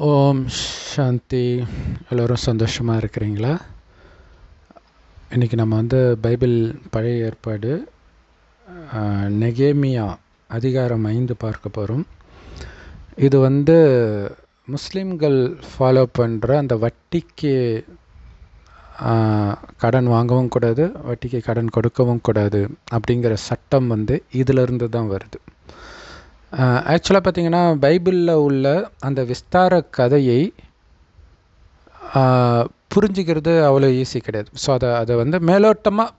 ஓம் சாந்தி. எல்லோரும் சந்தோஷமாக இருக்கிறீங்களா? இன்றைக்கி நம்ம பைபிள் பழைய ஏற்பாடு நெகேமியா அதிகாரம் 5 பார்க்க போகிறோம். இது முஸ்லீம்கள் ஃபாலோ பண்ணுற அந்த வட்டிக்கு கடன் வாங்கவும் கூடாது, வட்டிக்கு கடன் கொடுக்கவும் கூடாது அப்படிங்கிற சட்டம் இதிலிருந்து தான் வருது. ஆக்சுவலாக பார்த்திங்கன்னா பைபிளில் உள்ள அந்த விஸ்தார கதையை புரிஞ்சிக்கிறது அவ்வளோ ஈஸி கிடையாது. ஸோ அதை மேலோட்டமாக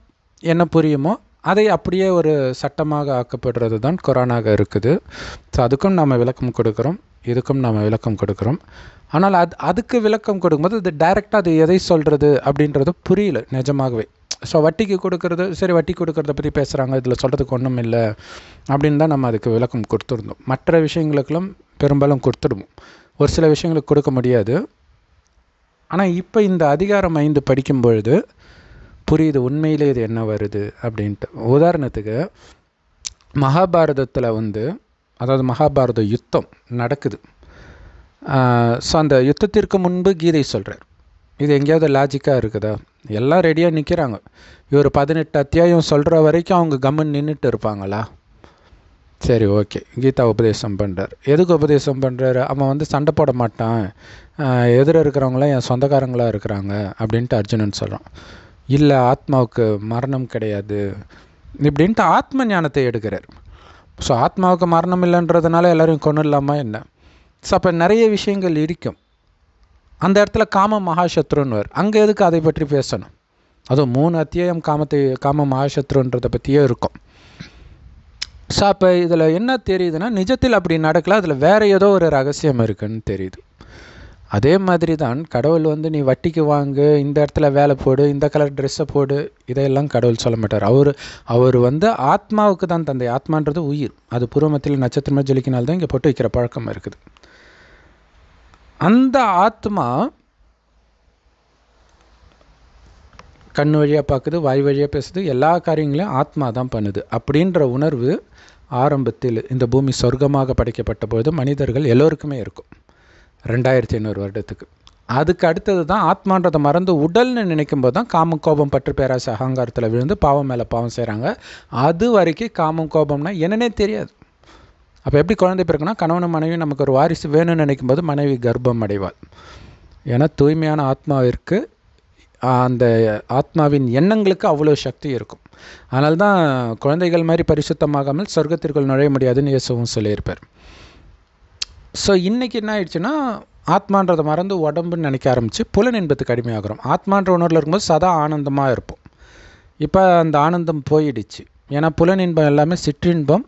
என்ன புரியுமோ அதை அப்படியே ஒரு சட்டமாக ஆக்கப்படுறது தான் குரானாக இருக்குது. ஸோ அதுக்கும் நாம் விளக்கம் கொடுக்குறோம், இதுக்கும் நாம் விளக்கம் கொடுக்குறோம். ஆனால் அதுக்கு விளக்கம் கொடுக்கும்போது அது டைரெக்டாக அது எதை சொல்கிறது அப்படின்றது புரியல நிஜமாகவே. ஸோ வட்டிக்கு கொடுக்கறது, சரி வட்டி கொடுக்கறத பற்றி பேசுகிறாங்க, இதில் சொல்கிறதுக்கு ஒன்றும் இல்லை அப்படின்னு தான் நம்ம அதுக்கு விளக்கம் கொடுத்துருந்தோம். மற்ற விஷயங்களுக்கெல்லாம் பெரும்பாலும் கொடுத்துடுவோம், ஒரு சில விஷயங்களுக்கு கொடுக்க முடியாது. ஆனால் இப்போ இந்த அதிகாரம் 5 படிக்கும் பொழுது புரியுது உண்மையிலே இது என்ன வருது அப்படின்ட்டு. உதாரணத்துக்கு மகாபாரதத்தில் அதாவது மகாபாரத யுத்தம் நடக்குது. ஸோ அந்த யுத்தத்திற்கு முன்பு கீதை சொல்கிறார். இது எங்கேயாவது லாஜிக்காக இருக்குதா? எல்லாம் ரெடியாக நிற்கிறாங்க. இவர் 18 அத்தியாயம் சொல்கிற வரைக்கும் அவங்க கம்முன்னு நின்றுட்டு இருப்பாங்களா? சரி, ஓகே, கீதா உபதேசம் பண்ணுறார். எதுக்கு உபதேசம் பண்ணுறாரு? அவன் சண்டை போட மாட்டான், எதிர இருக்கிறவங்களாம் என் சொந்தக்காரங்களாக இருக்கிறாங்க அப்படின்ட்டு அர்ஜுனன் சொல்கிறான். இல்லை, ஆத்மாவுக்கு மரணம் கிடையாது இப்படின்ட்டு ஆத்ம ஞானத்தை எடுக்கிறார். ஸோ ஆத்மாவுக்கு மரணம் இல்லைன்றதுனால எல்லோரும் கொண்டு இல்லாமல் என்ன? ஸோ அப்போ நிறைய விஷயங்கள் இருக்கும். அந்த இடத்துல காம மகாசத்ருன்னுவார். அங்கே எதுக்கு அதை பற்றி பேசணும்? அதுவும் 3 அத்தியாயம் காம மகாசத்ருன்றதை பற்றியே இருக்கும். ஸோ அப்போ இதில் என்ன தெரியுதுன்னா, நிஜத்தில் அப்படி நடக்கல, அதில் வேறு ஏதோ ஒரு ரகசியம் இருக்குன்னு தெரியுது. அதே மாதிரி தான் கடவுள் நீ வட்டிக்கு வாங்கு, இந்த இடத்துல வேலை போடு, இந்த கலர் ட்ரெஸ்ஸை போடு, இதையெல்லாம் கடவுள் சொல்ல மாட்டார். அவர் ஆத்மாவுக்கு தான் தந்தை. ஆத்மான்றது உயிர், அது பூர்வமத்தில் நட்சத்திரமாக ஜொலிக்கினால்தான் இங்கே போட்டு வைக்கிற பழக்கம் இருக்குது. அந்த ஆத்மா கண் வழியாக பார்க்குது, வாய் வழியாக பேசுது, எல்லா காரியங்களையும் ஆத்மா தான் பண்ணுது அப்படின்ற உணர்வு ஆரம்பத்தில் இந்த பூமி சொர்க்கமாக படைக்கப்பட்ட பொழுது மனிதர்கள் எல்லோருக்குமே இருக்கும் 2500 வருடத்துக்கு. அதுக்கு அடுத்தது தான் ஆத்மான்றதை மறந்து உடல்னு நினைக்கும் போது தான் காமம், கோபம், பற்று, பேராசை, அகங்காரத்தில் விழுந்து பாவம் மேலே பாவம் செய்கிறாங்க. அது வரைக்கும் காமம் கோபம்னா என்னன்னே தெரியாது. அப்போ எப்படி குழந்தை பிறகுனா, கணவனும் மனைவி நமக்கு ஒரு வாரிசு வேணும்னு நினைக்கும் போது மனைவி கர்ப்பம் அடைவாள். ஏன்னா தூய்மையான ஆத்மாவிற்கு அந்த ஆத்மாவின் எண்ணங்களுக்கு அவ்வளோ சக்தி இருக்கும். அதனால தான் குழந்தைகள் மாதிரி பரிசுத்தமாகாமல் சொர்க்கத்திற்குள் நுழைய முடியாதுன்னு இயேசுவும் சொல்லியிருப்பார். ஸோ இன்றைக்கி என்ன ஆயிடுச்சுன்னா, ஆத்மான்றதை மறந்து உடம்புன்னு நினைக்க ஆரம்பித்து புலன் இன்பத்துக்கு அடிமையாகிறோம். ஆத்மான்ற உணர்வில் இருக்கும்போது சதா ஆனந்தமாக இருப்போம். இப்போ அந்த ஆனந்தம் போயிடுச்சு. ஏன்னா புலன் இன்பம் எல்லாமே சிற்றின்பம்,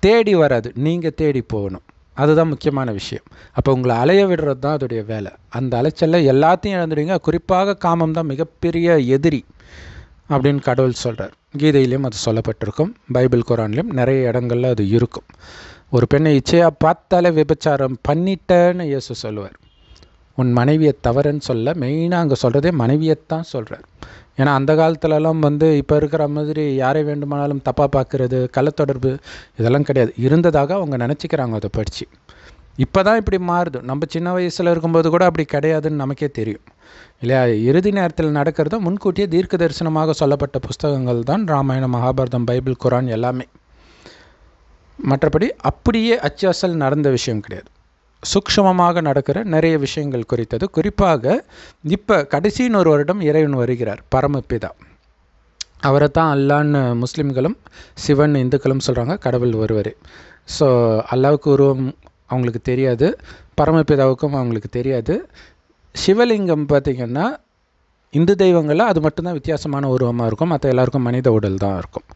தேடி வராது, நீங்கள் தேடி போகணும். அதுதான் முக்கியமான விஷயம். அப்போ உங்களை அலைய விடுறது தான் அதோடைய வேலை. அந்த அலைச்சலில் எல்லாத்தையும் இழந்துடுவீங்க. குறிப்பாக காமம் தான் மிகப்பெரிய எதிரி அப்படின்னு கடவுள் சொல்கிறார். கீதையிலையும் அது சொல்லப்பட்டிருக்கும், பைபிள் குரான்லேயும் நிறைய இடங்களில் அது இருக்கும். ஒரு பெண்ணை இச்சையாக பார்த்தாலே விபச்சாரம் பண்ணிட்டேன்னு இயேசு சொல்லுவார். உன் மனைவியை தவறுன்னு சொல்ல, மெயினாக அங்கே சொல்கிறதே மனைவியைத்தான் சொல்கிறார். ஏன்னா அந்த காலத்துலலாம் இப்போ இருக்கிற மாதிரி யாரை வேண்டுமானாலும் தப்பாக பார்க்குறது, கள்ளத்தொடர்பு இதெல்லாம் கிடையாது. இருந்ததாக அவங்க நினச்சிக்கிறாங்க அதை படித்து. இப்போ தான் இப்படி மாறுது. நம்ம சின்ன வயசில் இருக்கும்போது கூட அப்படி கிடையாதுன்னு நமக்கே தெரியும் இல்லையா? இறுதி நேரத்தில் நடக்கிறத முன்கூட்டியே தீர்க்க தரிசனமாக சொல்லப்பட்ட புஸ்தகங்கள் தான் ராமாயணம், மகாபாரதம், பைபிள், குரான் எல்லாமே. மற்றபடி அப்படியே அச்சல் நடந்த விஷயம் கிடையாது. சூக்ஷ்மமாக நடக்கிற நிறைய விஷயங்கள் குறித்தது. குறிப்பாக இப்போ கடைசின்னு ஒரு வருடம் இறைவன் வருகிறார், பரமபிதா. அவரை தான் அல்லான்னு முஸ்லீம்களும் சிவன் இந்துக்களும் சொல்கிறாங்க. கடவுள் ஒருவரே. ஸோ அல்லாவுக்கு உருவம் அவங்களுக்கு தெரியாது, பரமபிதாவுக்கும் அவங்களுக்கு தெரியாது. சிவலிங்கம் பார்த்திங்கன்னா இந்து தெய்வங்களில் அது மட்டும்தான் வித்தியாசமான உருவமாக இருக்கும், மற்ற எல்லாருக்கும் மனித உடல் தான் இருக்கும்.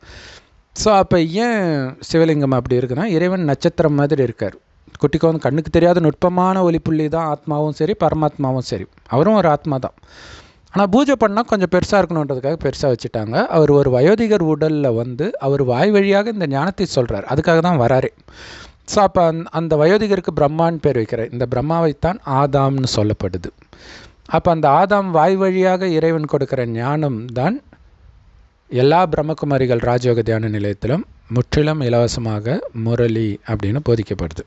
ஸோ அப்போ ஏன் சிவலிங்கம் அப்படி இருக்குன்னா, இறைவன் நட்சத்திரம் மாதிரி இருக்கார். குட்டிக்கு கண்ணுக்கு தெரியாத நுட்பமான ஒளிப்புள்ளி தான் ஆத்மாவும் சரி, பரமாத்மாவும் சரி. அவரும் ஒரு ஆத்மா தான். ஆனால் பூஜை பண்ணால் கொஞ்சம் பெருசாக இருக்கணுன்றதுக்காக பெருசாக வச்சுட்டாங்க. அவர் ஒரு வயோதிகர் உடலில் அவர் வாய் வழியாக இந்த ஞானத்தை சொல்கிறார். அதுக்காக தான் வராரு. ஸோ அப்போ அந்த வயோதிகருக்கு பிரம்மான்னு பேர் வைக்கிறார். இந்த பிரம்மாவைத்தான் ஆதாம்னு சொல்லப்படுது. அப்போ அந்த ஆதாம் வாய் வழியாக இறைவன் கொடுக்குற ஞானம் தான் எல்லா பிரம்மகுமாரிகள் ராஜயோக தியான நிலையத்திலும் முற்றிலும் இலவசமாக முரளி அப்படின்னு போதிக்கப்படுது.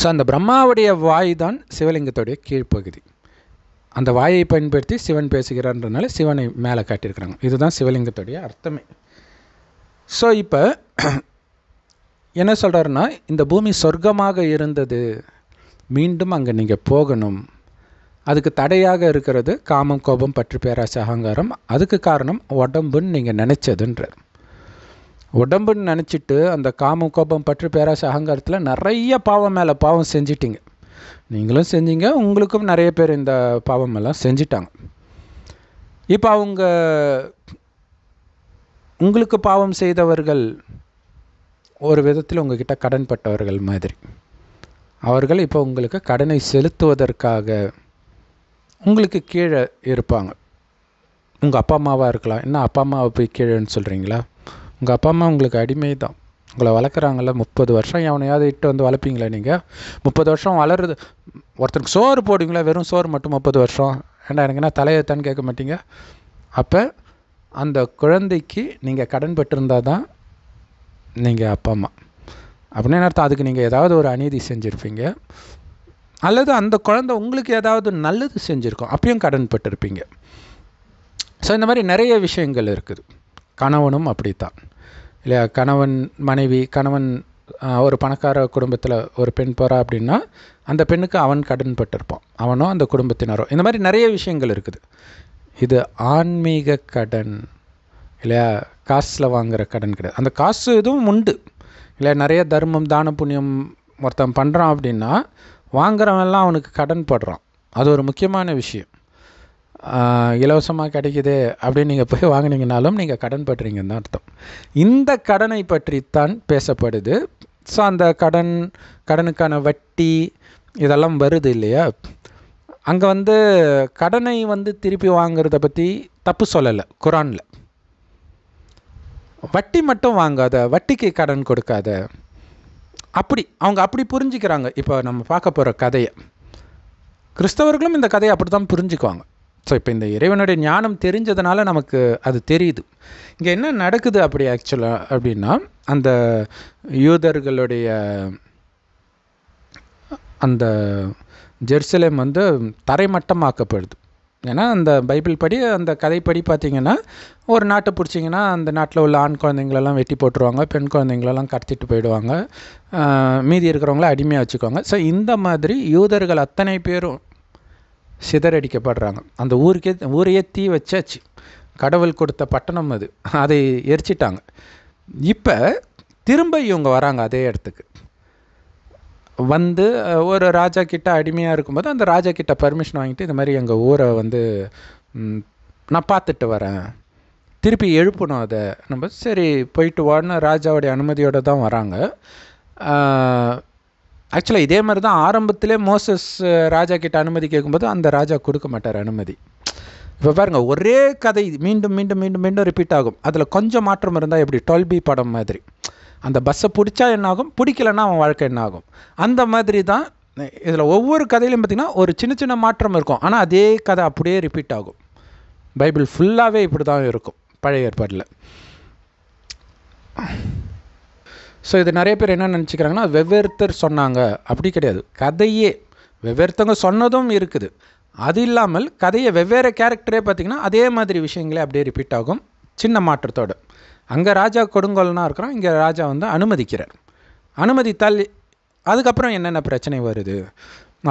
ஸோ அந்த பிரம்மாவுடைய வாய் தான் சிவலிங்கத்துடைய கீழ்ப்பகுதி. அந்த வாயை பயன்படுத்தி சிவன் பேசுகிறான்றனால சிவனை மேலே காட்டியிருக்கிறாங்க. இதுதான் சிவலிங்கத்துடைய அர்த்தமே. ஸோ இப்போ என்ன சொல்கிறாருன்னா, இந்த பூமி சொர்க்கமாக இருந்தது, மீண்டும் அங்கே நீங்கள் போகணும். அதுக்கு தடையாக இருக்கிறது காமம், கோபம், பற்று, பேராசை, அகங்காரம். அதுக்கு காரணம் உடம்புன்னு நீங்கள் நினச்சதுன்றார். உடம்புன்னு நினச்சிட்டு அந்த காமம், கோபம், பற்று, பேராசை, அகங்காரத்தில் நிறைய பாவம் மேலே பாவம் செஞ்சிட்டிங்க. நீங்களும் செஞ்சீங்க, உங்களுக்கும் நிறைய பேர் இந்த பாவம் எல்லாம் செஞ்சிட்டாங்க. இப்போ உங்களுக்கு பாவம் செய்தவர்கள் ஒரு விதத்தில் உங்ககிட்ட கடன் பட்டவர்கள் மாதிரி. அவர்கள் இப்போ உங்களுக்கு கடனை செலுத்துவதற்காக உங்களுக்கு கீழே இருப்பாங்க. உங்கள் அப்பா அம்மாவாக இருக்கலாம். என்ன அப்பா அம்மாவை போய் கீழேன்னு சொல்கிறீங்களா? உங்கள் அப்பா அம்மா உங்களுக்கு அடிமை தான். உங்களை வளர்க்குறாங்கல்ல. 30 வருஷம் எவனையாவது இட்டு வந்து வளர்ப்பீங்களா நீங்கள்? 30 வருஷம் வளருது. ஒருத்தருக்கு சோறு போடுவீங்களா? வெறும் சோறு மட்டும் 30 வருஷம்? ஏண்டா எனக்கு என்ன தலையத்தான்னு கேட்க மாட்டீங்க? அப்போ அந்த குழந்தைக்கு நீங்கள் கடன் பட்டிருந்தால் தான் நீங்கள் அப்பா அம்மா. அப்படின்னு அர்த்தம். அதுக்கு நீங்கள் ஏதாவது ஒரு அநீதி செஞ்சுருப்பீங்க, அல்லது அந்த குழந்தை உங்களுக்கு ஏதாவது நல்லது செஞ்சுருக்கோம், அப்பயும் கடன் பட்டிருப்பீங்க. ஸோ இந்த மாதிரி நிறைய விஷயங்கள் இருக்குது. கணவனும் அப்படித்தான் இல்லையா? கணவன் மனைவி, கணவன் ஒரு பணக்கார குடும்பத்தில் ஒரு பெண் போகிறா அப்படின்னா அந்த பெண்ணுக்கு அவன் கடன் பட்டிருப்பான், அவனோ அந்த குடும்பத்தினரோ. இந்த மாதிரி நிறைய விஷயங்கள் இருக்குது. இது ஆன்மீக கடன் இல்லையா? காசில் வாங்குகிற கடன் கிடையாது. அந்த காசு இதுவும் உண்டு இல்லையா? நிறைய தர்மம், தான, புண்ணியம் ஒருத்தன் பண்ணுறான் அப்படின்னா வாங்குறவன்லாம் அவனுக்கு கடன் படுறான். அது ஒரு முக்கியமான விஷயம். இலவசமாக கிடைக்குது அப்படின்னு நீங்கள் போய் வாங்கினீங்கனாலும் நீங்கள் கடன் பட்டுறீங்கன்னு தான் அர்த்தம். இந்த கடனை பற்றித்தான் பேசப்படுது. ஸோ அந்த கடனுக்கான வட்டி இதெல்லாம் வருது இல்லையா? அங்கே கடனை திருப்பி வாங்குறத பற்றி தப்பு சொல்லலை குரானில். வட்டி மட்டும் வாங்காத, வட்டிக்கு கடன் கொடுக்காத, அவங்க அப்படி புரிஞ்சுக்கிறாங்க. இப்போ நம்ம பார்க்க போகிற கதையை கிறிஸ்தவர்களும் இந்த கதையை அப்படி தான் புரிஞ்சுக்குவாங்க. ஸோ இப்போ இந்த இறைவனுடைய ஞானம் தெரிஞ்சதுனால நமக்கு அது தெரியுது. இங்கே என்ன நடக்குது அப்படி ஆக்சுவலாக அப்படின்னா, அந்த யூதர்களுடைய அந்த ஜெருசலேம் தரைமட்டமாக்கப்படுது. ஏன்னா அந்த பைபிள் படி, அந்த கதைப்படி பார்த்திங்கன்னா, ஒரு நாட்டை பிடிச்சிங்கன்னா அந்த நாட்டில் உள்ள ஆண் குழந்தைங்களெல்லாம் வெட்டி போட்டுருவாங்க, பெண் குழந்தைங்களெல்லாம் கடத்திட்டு போயிடுவாங்க, மீதி இருக்கிறவங்கள அடிமையாக வச்சுக்குவாங்க. ஸோ இந்த மாதிரி யூதர்கள் அத்தனை பேரும் சிதறடிக்கப்படுறாங்க. அந்த ஊரையே தீ வச்சாச்சு. கடவுள் கொடுத்த பட்டணம் அது, அதை எரிச்சிட்டாங்க. இப்போ திரும்ப இவங்க வராங்க அதே இடத்துக்கு. ஒரு ராஜா கிட்ட அடிமையாக இருக்கும்போது அந்த ராஜா கிட்ட பர்மிஷன் வாங்கிட்டு, இந்த மாதிரி எங்கள் ஊரை நான் பார்த்துட்டு வரேன், திருப்பி எழுப்பணும் அதை நம்ம. சரி போயிட்டு வான்னு ராஜாவுடைய அனுமதியோடு தான் வராங்க. ஆக்சுவலாக இதே மாதிரி தான் ஆரம்பத்திலே மோசஸ் ராஜா கிட்ட அனுமதி கேட்கும்போது அந்த ராஜா கொடுக்க மாட்டார் அனுமதி. இப்போ பாருங்கள், ஒரே கதை மீண்டும் மீண்டும் மீண்டும் மீண்டும் ரிப்பீட் ஆகும். அதில் கொஞ்சம் மாற்றம் இருந்தால் எப்படி 12B படம் மாதிரி, அந்த பஸ்ஸை பிடிச்சா என்ன ஆகும், பிடிக்கலன்னா அவன் வாழ்க்கை என்ன ஆகும், அந்த மாதிரி தான் இதில் ஒவ்வொரு கதையிலையும் பார்த்திங்கன்னா ஒரு சின்ன சின்ன மாற்றம் இருக்கும். ஆனால் அதே கதை அப்படியே ரிப்பீட் ஆகும். பைபிள் ஃபுல்லாகவே இப்படி தான் இருக்கும் பழைய ஏற்பாடில். ஸோ இது நிறைய பேர் என்ன நினச்சிக்கிறாங்கன்னா, வெவ்வேறுத்தர் சொன்னாங்க. அப்படி கிடையாது. கதையே வெவ்வேறுத்தவங்க சொன்னதும் இருக்குது. அது இல்லாமல் கதையை வெவ்வேறு கேரக்டரே பார்த்திங்கன்னா அதே மாதிரி விஷயங்களே அப்படியே ரிப்பீட் ஆகும், சின்ன மாற்றத்தோடு. அங்கே ராஜா கொடுங்கோல்னா இருக்கிறோம், இங்கே ராஜா அனுமதிக்கிறார். அனுமதித்தால் அதுக்கப்புறம் என்னென்ன பிரச்சனை வருது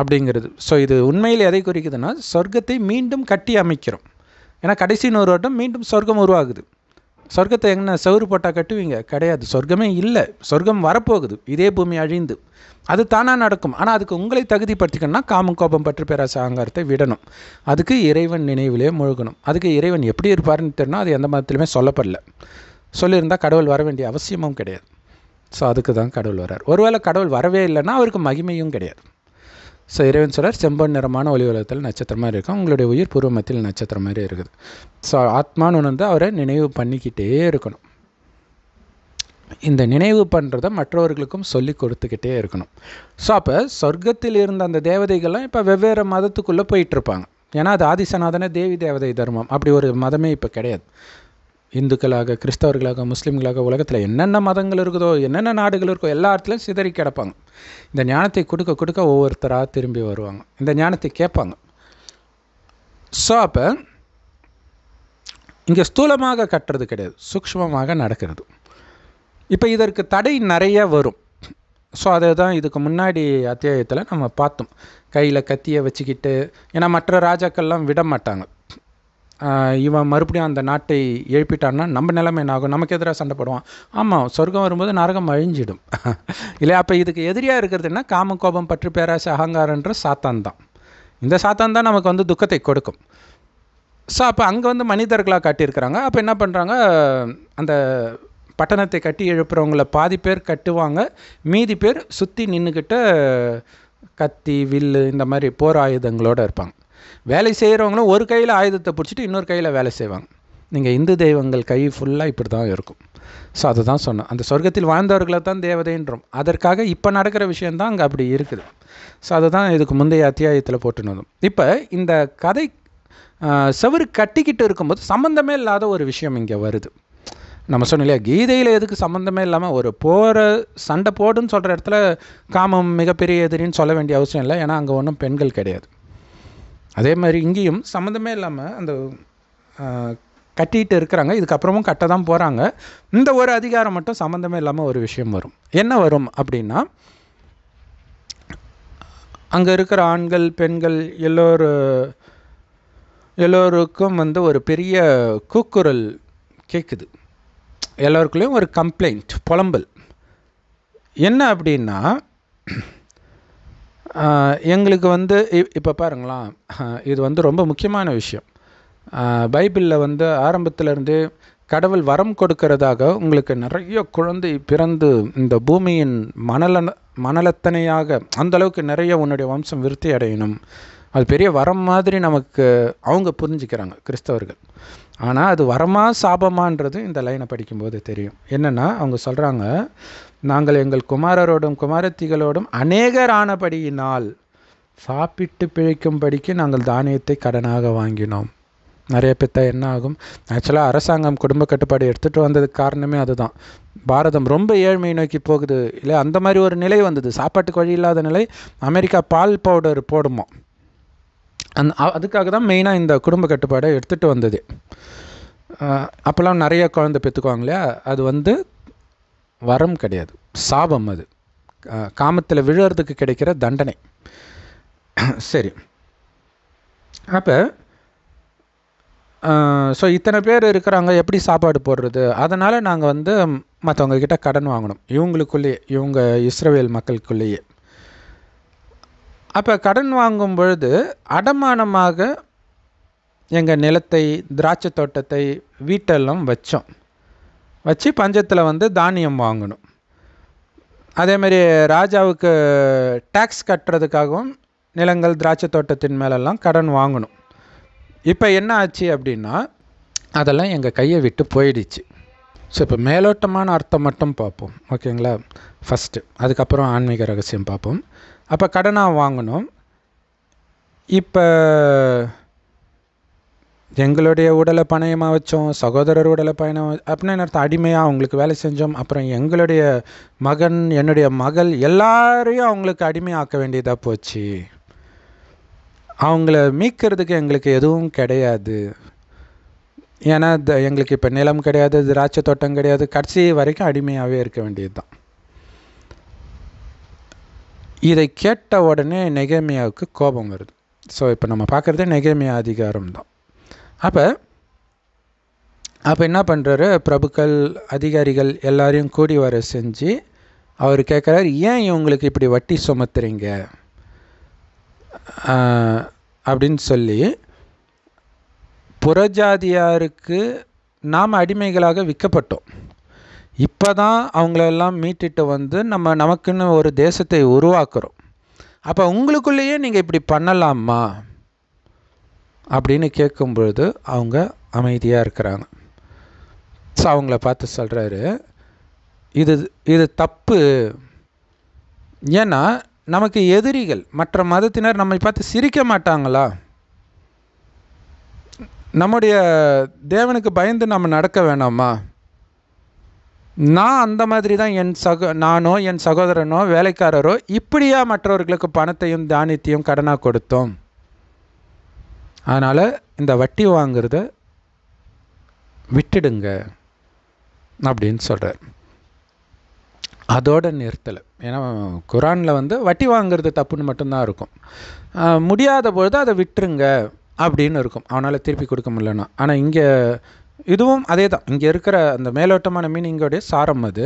அப்படிங்கிறது. ஸோ இது உண்மையில் எதை குறிக்குதுன்னா, சொர்க்கத்தை மீண்டும் கட்டி அமைக்கிறோம். ஏன்னா கடைசி 100 வருடம் மீண்டும் சொர்க்கம் உருவாகுது. சொர்க்கத்தை என்ன செவுறு போட்டால் கட்டுவீங்க? கிடையாது. சொர்க்கமே இல்லை. சொர்க்கம் வரப்போகுது. இதே பூமி அழிந்து அது தானாக நடக்கும். ஆனால் அதுக்கு உங்களை தகுதிப்படுத்திக்கணும்னா காமம், கோபம், பற்று, பேராசை, அகங்காரத்தை விடணும். அதுக்கு இறைவன் நினைவிலே முழுகணும். அதுக்கு இறைவன் எப்படி இருப்பார்னு தெரியும். அது எந்த மதத்திலுமே சொல்லப்படல. சொல்லியிருந்தால் கடவுள் வர வேண்டிய அவசியமும் கிடையாது. ஸோ அதுக்கு தான் கடவுள் வர்றார். ஒருவேளை கடவுள் வரவே இல்லைன்னா அவருக்கு மகிமையும் கிடையாது. ஸோ இறைவன் சொல்கிறார், செம்பன் நிறமான ஒளி உலகத்தில் நட்சத்திரம் மாதிரி இருக்கும், உங்களுடைய உயிர் பூர்வமத்தில் நட்சத்திரம் மாதிரி இருக்குது. ஸோ ஆத்மான்னு அவரை நினைவு பண்ணிக்கிட்டே இருக்கணும். இந்த நினைவு பண்ணுறதை மற்றவர்களுக்கும் சொல்லி கொடுத்துக்கிட்டே இருக்கணும். ஸோ அப்போ சொர்க்கத்தில் இருந்த அந்த தேவதைகள்லாம் இப்போ வெவ்வேறு மதத்துக்குள்ளே போயிட்டுருப்பாங்க. ஏன்னா அது ஆதிசநாதன தேவி தேவதை தர்மம், அப்படி ஒரு மதமே இப்போ கிடையாது. இந்துக்களாக, கிறிஸ்தவர்களாக, முஸ்லீம்களாக, உலகத்தில் என்னென்ன மதங்கள் இருக்குதோ, என்னென்ன நாடுகள் இருக்கோ எல்லா இடத்துலையும் சிதறி கிடப்பாங்க. இந்த ஞானத்தை கொடுக்க கொடுக்க ஒவ்வொருத்தராக திரும்பி வருவாங்க, இந்த ஞானத்தை கேட்பாங்க. ஸோ அப்போ இங்கே ஸ்தூலமாக கட்டுறது கிடையாது, சூக்ஷ்மமாக நடக்கிறது. இப்போ இதற்கு தடை நிறைய வரும். ஸோ அதை தான் இதுக்கு முன்னாடி அத்தியாயத்தில் நம்ம பார்த்தோம். கையில் கத்தியை வச்சுக்கிட்டு, ஏன்னா மற்ற ராஜாக்கள்லாம் விட மாட்டாங்க. இவன் மறுபடியும் அந்த நாட்டை எழுப்பிட்டான்னா நம்ம நிலைமை என்ன ஆகும், நமக்கு எதிராக சண்டை போடுவான். ஆமாம், சொர்க்கம் வரும்போது நரகம் அழிஞ்சிடும் இல்லையா? அப்போ இதுக்கு எதிரியாக இருக்கிறதுனா காமம், கோபம், பற்று, பேராசை, அகங்காரன்ற சாத்தான் தான். இந்த சாத்தான் தான் நமக்கு வந்து துக்கத்தை கொடுக்கும். ஸோ அப்போ அங்கே வந்து மனிதர்களாக காட்டியிருக்கிறாங்க. அப்போ என்ன பண்ணுறாங்க, அந்த பட்டணத்தை கட்டி எழுப்புறவங்கள பாதி பேர் கட்டுவாங்க, மீதி பேர் சுற்றி நின்றுக்கிட்ட கத்தி, வில்லு, இந்த மாதிரி போர் ஆயுதங்களோடு இருப்பாங்க. வேலை செய்கிறவங்களும் ஒரு கையில் ஆயுதத்தை பிடிச்சிட்டு இன்னொரு கையில் வேலை செய்வாங்க. நீங்கள் இந்து தெய்வங்கள் கை ஃபுல்லாக இப்படி தான் இருக்கும். ஸோ அதை தான் சொன்னேன், அந்த சொர்க்கத்தில் வாழ்ந்தவர்களை தான் தேவதைன்றோம். அதற்காக இப்போ நடக்கிற விஷயந்தான் அங்கே அப்படி இருக்குது. ஸோ அதை தான் இதுக்கு முந்தைய அத்தியாயத்தில் போட்டுனதும். இப்போ இந்த கதை செவரு கட்டிக்கிட்டு இருக்கும்போது சம்மந்தமே இல்லாத ஒரு விஷயம் இங்கே வருது. நம்ம சொன்னோம் இல்லையா, கீதையில் எதுக்கு சம்மந்தமே இல்லாமல் ஒரு போகிற சண்டை போடுன்னு சொல்கிற இடத்துல காமம் மிகப்பெரிய எதிரின்னு சொல்ல வேண்டிய அவசியம் இல்லை, ஏன்னா அங்கே ஒன்றும் பெண்கள் கிடையாது. அதே மாதிரி இங்கேயும் சம்மந்தமே இல்லாமல் அந்த கட்டிகிட்டு இருக்கிறாங்க, இதுக்கப்புறமும் கட்ட தான் போகிறாங்க. இந்த ஒரு அதிகாரம் மட்டும் சம்மந்தமே இல்லாமல் ஒரு விஷயம் வரும். என்ன வரும் அப்படின்னா, அங்கே இருக்கிற ஆண்கள், பெண்கள் எல்லோருக்கும் வந்து ஒரு பெரிய கூக்குரல் கேட்குது. எல்லோருக்குள்ளேயும் ஒரு கம்ப்ளைண்ட், புலம்பல். என்ன அப்படின்னா, எங்களுக்கு வந்து இப்போ பாருங்களா, இது வந்து ரொம்ப முக்கியமான விஷயம். பைபிளில் வந்து ஆரம்பத்திலேருந்து கடவுள் வரம் கொடுக்கறதாக உங்களுக்கு நிறைய குழந்தை பிறந்து இந்த பூமியின் மணலத்தனையாக அந்தளவுக்கு நிறைய உன்னுடைய வம்சம் விருத்தி அடையணும், அது பெரிய வரம் மாதிரி நமக்கு அவங்க புரிஞ்சுக்கிறாங்க கிறிஸ்தவர்கள். ஆனால் அது வரமா சாபமான்றது இந்த லைனை படிக்கும்போது தெரியும். என்னென்னா அவங்க சொல்கிறாங்க, நாங்கள் எங்கள் குமாரரோடும் குமாரத்திகளோடும் அநேகரானபடியினால் சாப்பிட்டு பிழைக்கும்படிக்கு நாங்கள் தானியத்தை கடனாக வாங்கினோம். நிறைய பேர்த்த என்ன ஆகும், ஆக்சுவலாக அரசாங்கம் குடும்ப கட்டுப்பாடு எடுத்துகிட்டு வந்ததுக்கு காரணமே அதுதான். பாரதம் ரொம்ப ஏழ்மையை நோக்கி போகுது இல்லை, அந்த மாதிரி ஒரு நிலை வந்தது, சாப்பாட்டுக்கு வழி இல்லாத நிலை. அமெரிக்கா பால் பவுடர் போடுமோ, அதுக்காக தான் மெயினாக இந்த குடும்ப கட்டுப்பாடை எடுத்துகிட்டு வந்தது. அப்போல்லாம் நிறைய குழந்தை பெற்றுக்குவாங்க இல்லையா, அது வந்து வரம் கிடையாது, சாபம். அது காமத்தில் விழுறதுக்கு கிடைக்கிற தண்டனை. சரி, அப்போ ஸோ இத்தனை பேர் இருக்கிறாங்க, எப்படி சாப்பாடு போடுறது? அதனால் நாங்கள் வந்து மற்றவங்கக்கிட்ட கடன் வாங்கணும், இவங்களுக்குள்ளேயே, இவங்க இஸ்ரவேல் மக்களுக்குள்ளேயே. அப்போ கடன் வாங்கும் பொழுது அடமானமாக எங்கள் நிலத்தை, திராட்சை தோட்டத்தை, வீட்டெல்லாம் வச்சு பஞ்சத்தில் வந்து தானியம் வாங்கணும். அதேமாரி ராஜாவுக்கு டேக்ஸ் கட்டுறதுக்காகவும் நிலங்கள், திராட்சை தோட்டத்தின் மேலெல்லாம் கடன் வாங்கணும். இப்போ என்ன ஆச்சு அப்படின்னா, அதெல்லாம் எங்கள் கையை விட்டு போயிடுச்சு. ஸோ இப்போ மேலோட்டமான அர்த்தம் மட்டும் பார்ப்போம், ஓகேங்களா? ஃபஸ்ட்டு, அதுக்கப்புறம் ஆன்மீக ரகசியம் பார்ப்போம். அப்போ கடனாக வாங்கணும். இப்போ எங்களுடைய உடலை பணயமாக வச்சோம், சகோதரர் உடலை பணயம் அப்படின்னு அர்த்தம், அடிமையாக அவங்களுக்கு வேலை செஞ்சோம். அப்புறம் எங்களுடைய மகன், என்னுடைய மகள் எல்லாரையும் அவங்களுக்கு அடிமையாக்க வேண்டியதாக போச்சு. அவங்கள மீட்கிறதுக்கு எங்களுக்கு எதுவும் கிடையாது. ஏன்னா எங்களுக்கு இப்போ நிலம் கிடையாது, திராட்சை தோட்டம் கிடையாது, கடைசி வரைக்கும் அடிமையாகவே இருக்க வேண்டியது தான். இதை கேட்ட உடனே நெகேமியாவுக்கு கோபம் வருது. ஸோ இப்போ நம்ம பார்க்குறதே நெகேமியா அதிகாரம் தான். அப்போ என்ன பண்ணுறாரு, பிரபுக்கள், அதிகாரிகள் எல்லாரையும் கூடி வர செஞ்சு அவர் கேட்குறாரு, ஏன் இவங்களுக்கு இப்படி வட்டி சுமத்துறீங்க அப்படின்னு சொல்லி. புறஜாதியாருக்கு நாம் அடிமைகளாக விற்கப்பட்டோம், இப்போ தான் அவங்களெல்லாம் மீட்டுட்டு வந்து நமக்குன்னு ஒரு தேசத்தை உருவாக்குறோம். அப்போ உங்களுக்குள்ளேயே நீங்கள் இப்படி பண்ணலாமா அப்படின்னு கேட்கும்பொழுது அவங்க அமைதியாக இருக்கிறாங்க. ஸோ அவங்கள பார்த்து சொல்கிறாரு, இது தப்பு. ஏன்னா நமக்கு எதிரிகள், மற்ற மதத்தினர் நம்மை பார்த்து சிரிக்க மாட்டாங்களா? நம்முடைய தேவனுக்கு பயந்து நம்ம நடக்க வேணாமா? நான் அந்த மாதிரி தான் நானோ என் சகோதரனோ வேலைக்காரரோ இப்படியா மற்றவர்களுக்கு பணத்தையும் தானியத்தையும் கடனாக கொடுத்தோம்? அதனால் இந்த வட்டி வாங்கிறத விட்டுடுங்க அப்படின்னு சொல்கிறார். அதோடு நிறுத்தலை. ஏன்னா குரானில் வட்டி வாங்கிறது தப்புன்னு மட்டும்தான் இருக்கும். முடியாத பொழுது அதை விட்டுருங்க அப்படின்னு இருக்கும், அவனால் திருப்பி கொடுக்க முடியலன்னா. ஆனால் இங்கே இதுவும் அதே தான். இங்கே இருக்கிற அந்த மேலோட்டமான மீனிங்கோடைய சாரம் அது.